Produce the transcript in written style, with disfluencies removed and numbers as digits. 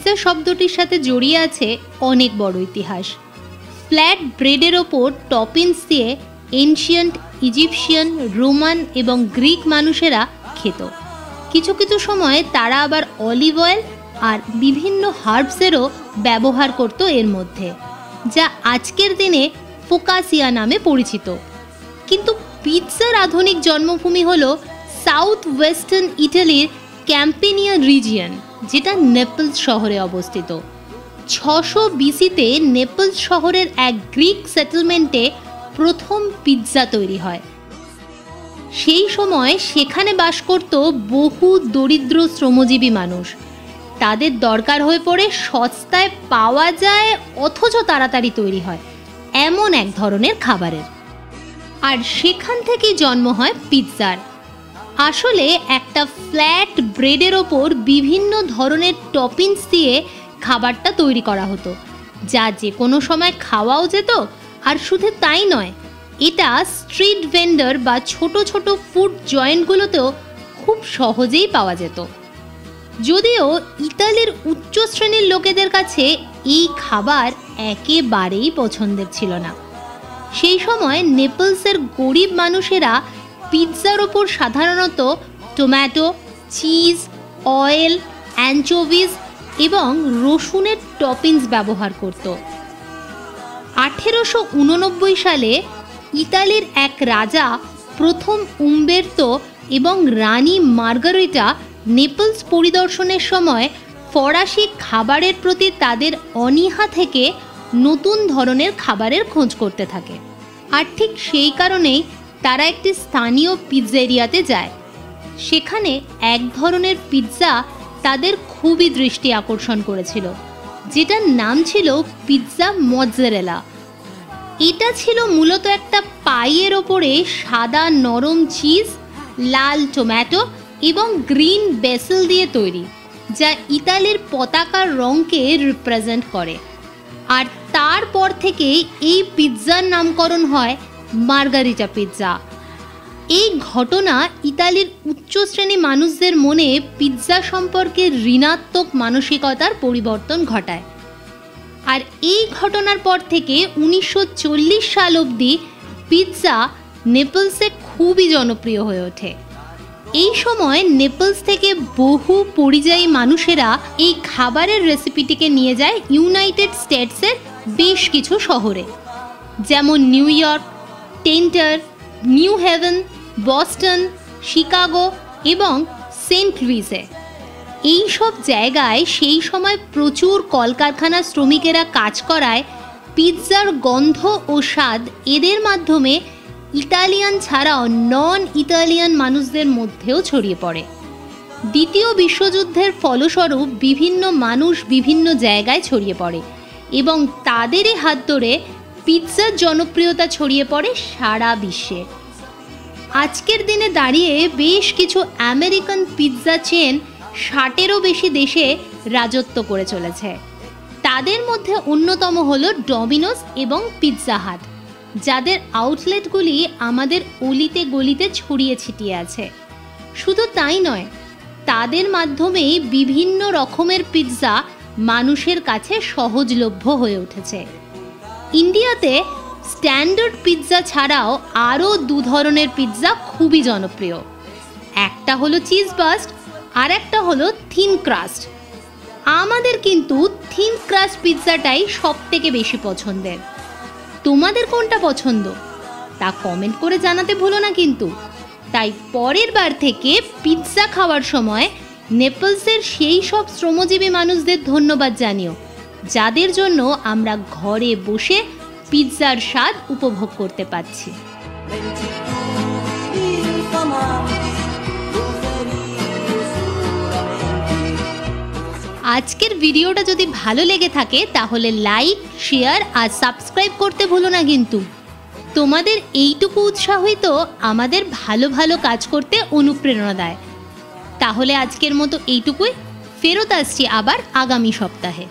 Pizza শব্দটির সাথে জড়িয়ে আছে অনেক বড় ইতিহাস। ফ্ল্যাট ব্রেডের ওপর টপিংস দিয়ে এনশিয়েন্ট ইজিপশিয়ান, রোমান এবং গ্রিক মানুষেরা খেত। কিছু কিছু সময় তারা আবার অলিভ অয়েল আর বিভিন্ন হার্বসেরও ব্যবহার করত এর মধ্যে, যা আজকের দিনে ফোকাসিয়া নামে পরিচিত। কিন্তু পিৎজার আধুনিক জন্মভূমি হলো সাউথ ওয়েস্টার্ন ইটালির ক্যাম্পেনিয়া রিজিয়ন, যেটা নেপলস শহরে অবস্থিত। 600 BC-তে নেপলস শহরের এক গ্রিক সেটেলমেন্টে প্রথম পিৎজা তৈরি হয়। সেই সময় সেখানে বাস করত বহু দরিদ্র শ্রমজীবী মানুষ। তাদের দরকার হয়ে পড়ে সস্তায় পাওয়া যায় অথচ তাড়াতাড়ি তৈরি হয় এমন এক ধরনের খাবারের। আর সেখান থেকেই জন্ম হয় পিৎজার। আসলে একটা ফ্ল্যাট ব্রেডের ওপর বিভিন্ন ধরনের টপিংস দিয়ে খাবারটা তৈরি করা হতো, যা যে কোনো সময় খাওয়াও যেত। আর শুধু তাই নয়, এটা স্ট্রিট ভেন্ডার বা ছোট ছোট ফুড জয়েন্টগুলোতেও খুব সহজেই পাওয়া যেত। যদিও ইতালির উচ্চ শ্রেণীর লোকেদের কাছে এই খাবার একেবারেই পছন্দের ছিল না। সেই সময় নেপলসের গরিব মানুষেরা পিৎজার ওপর সাধারণত টমেটো, চিজ, অয়েল, অ্যানচোভিস এবং রসুনের টপিংস ব্যবহার করত। 1889 সালে ইতালির এক রাজা প্রথম উম্বের্তো এবং রানী মার্গারিটা নেপলস পরিদর্শনের সময় ফরাসি খাবারের প্রতি তাদের অনীহা থেকে নতুন ধরনের খাবারের খোঁজ করতে থাকে। আর ঠিক সেই কারণেই তারা একটি স্থানীয় পিৎজেরিয়াতে যায়। সেখানে এক ধরনের পিৎজা তাদের খুবই দৃষ্টি আকর্ষণ করেছিল, যেটার নাম ছিল পিৎজা মজ্জারেলা। এটা ছিল মূলত একটা পাইয়ের ওপরে সাদা নরম চিজ, লাল টমেটো এবং গ্রিন বেসিল দিয়ে তৈরি, যা ইতালির পতাকার রঙকে রিপ্রেজেন্ট করে। আর তারপর থেকে এই পিৎজার নামকরণ হয় মার্গারিটা পিৎজা। এই ঘটনা ইতালির উচ্চ শ্রেণী মানুষদের মনে পিৎজা সম্পর্কে ঋণাত্মক মানসিকতার পরিবর্তন ঘটায়। আর এই ঘটনার পর থেকে 1940 সাল অবধি পিৎজা নেপলসে খুবই জনপ্রিয় হয়ে ওঠে। এই সময় নেপলস থেকে বহু পরিযায়ী মানুষেরা এই খাবারের রেসিপিটিকে নিয়ে যায় ইউনাইটেড স্টেটসের বেশ কিছু শহরে, যেমন নিউ ইয়র্ক, টেন্টার, নিউ হেভেন, বস্টন, শিকাগো এবং সেন্ট লুইসে। এই সব জায়গায় সেই সময় প্রচুর কলকারখানার শ্রমিকেরা কাজ করায় পিৎজার গন্ধ ও স্বাদ এদের মাধ্যমে ইতালিয়ান ছাড়াও নন ইতালিয়ান মানুষদের মধ্যেও ছড়িয়ে পড়ে। দ্বিতীয় বিশ্বযুদ্ধের ফলস্বরূপ বিভিন্ন মানুষ বিভিন্ন জায়গায় ছড়িয়ে পড়ে এবং তাদেরই হাত ধরে পিৎজার জনপ্রিয়তা ছড়িয়ে পড়ে সারা বিশ্বে। আজকের দিনে দাঁড়িয়ে বেশ কিছু আমেরিকান পিৎজা চেন 60-এরও বেশি দেশে রাজত্ব করে চলেছে। তাদের মধ্যে অন্যতম হলো ডমিনোস এবং পিৎজা হাট, যাদের আউটলেটগুলি আমাদের অলিতে গলিতে ছড়িয়ে ছিটিয়ে আছে। শুধু তাই নয়, তাদের মাধ্যমেই বিভিন্ন রকমের পিৎজা মানুষের কাছে সহজলভ্য হয়ে উঠেছে। ইন্ডিয়াতে স্ট্যান্ডার্ড পিৎজা ছাড়াও আরও 2 ধরনের পিৎজা খুবই জনপ্রিয়। একটা হলো চিজ বাস্ট আর একটা হলো থিন ক্রাস্ট। আমাদের কিন্তু থিন ক্রাস্ট পিৎজাটাই সবথেকে বেশি পছন্দের। তোমাদের কোনটা পছন্দ তা কমেন্ট করে জানাতে ভুলো না কিন্তু। তাই পরের বার থেকে পিৎজা খাওয়ার সময় নেপলসের সেই সব শ্রমজীবী মানুষদের ধন্যবাদ জানিও, যাদের জন্য আমরা ঘরে বসে পিৎজার স্বাদ উপভোগ করতে পারছি। আজকের ভিডিওটা যদি ভালো লেগে থাকে তাহলে লাইক, শেয়ার আর সাবস্ক্রাইব করতে ভুলো না কিন্তু। তোমাদের এইটুকু উৎসাহই তো আমাদের ভালো ভালো কাজ করতে অনুপ্রেরণা দেয়। তাহলে আজকের মতো এইটুকুই, ফেরত আসছি আবার আগামী সপ্তাহে।